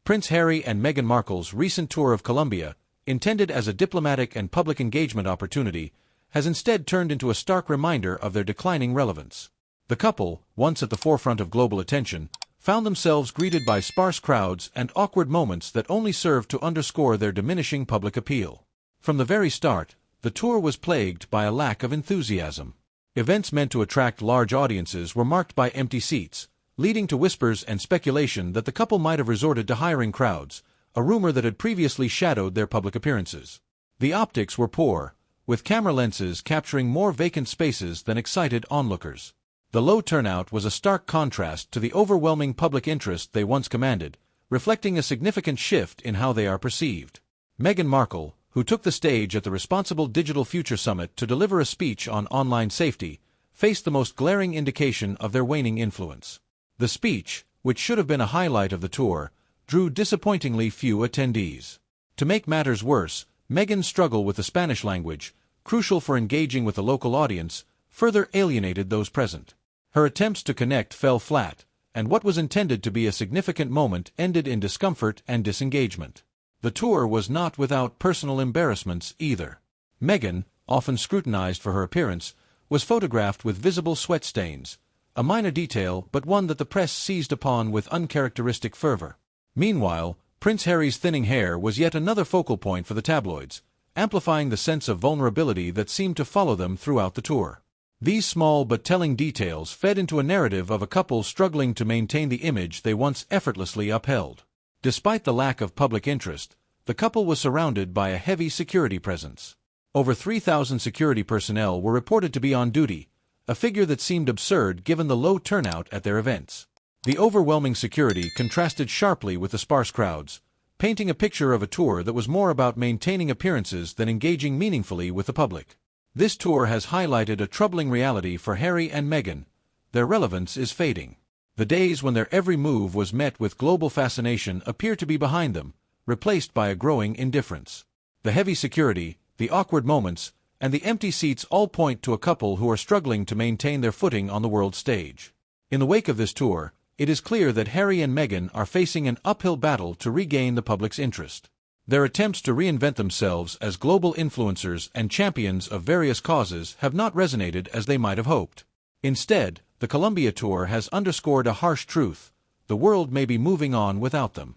Prince Harry and Meghan Markle's recent tour of Colombia, intended as a diplomatic and public engagement opportunity, has instead turned into a stark reminder of their declining relevance. The couple, once at the forefront of global attention, found themselves greeted by sparse crowds and awkward moments that only served to underscore their diminishing public appeal. From the very start, the tour was plagued by a lack of enthusiasm. Events meant to attract large audiences were marked by empty seats, leading to whispers and speculation that the couple might have resorted to hiring crowds, a rumor that had previously shadowed their public appearances. The optics were poor, with camera lenses capturing more vacant spaces than excited onlookers. The low turnout was a stark contrast to the overwhelming public interest they once commanded, reflecting a significant shift in how they are perceived. Meghan Markle, who took the stage at the Responsible Digital Future Summit to deliver a speech on online safety, faced the most glaring indication of their waning influence. The speech, which should have been a highlight of the tour, drew disappointingly few attendees. To make matters worse, Meghan's struggle with the Spanish language, crucial for engaging with the local audience, further alienated those present. Her attempts to connect fell flat, and what was intended to be a significant moment ended in discomfort and disengagement. The tour was not without personal embarrassments either. Meghan, often scrutinized for her appearance, was photographed with visible sweat stains, a minor detail but one that the press seized upon with uncharacteristic fervor. Meanwhile, Prince Harry's thinning hair was yet another focal point for the tabloids, amplifying the sense of vulnerability that seemed to follow them throughout the tour. These small but telling details fed into a narrative of a couple struggling to maintain the image they once effortlessly upheld. Despite the lack of public interest, the couple was surrounded by a heavy security presence. Over 3,000 security personnel were reported to be on duty, a figure that seemed absurd given the low turnout at their events. The overwhelming security contrasted sharply with the sparse crowds, painting a picture of a tour that was more about maintaining appearances than engaging meaningfully with the public. This tour has highlighted a troubling reality for Harry and Meghan. Their relevance is fading. The days when their every move was met with global fascination appear to be behind them, replaced by a growing indifference. The heavy security, the awkward moments, and the empty seats all point to a couple who are struggling to maintain their footing on the world stage. In the wake of this tour, it is clear that Harry and Meghan are facing an uphill battle to regain the public's interest. Their attempts to reinvent themselves as global influencers and champions of various causes have not resonated as they might have hoped. Instead, the Colombia tour has underscored a harsh truth: the world may be moving on without them.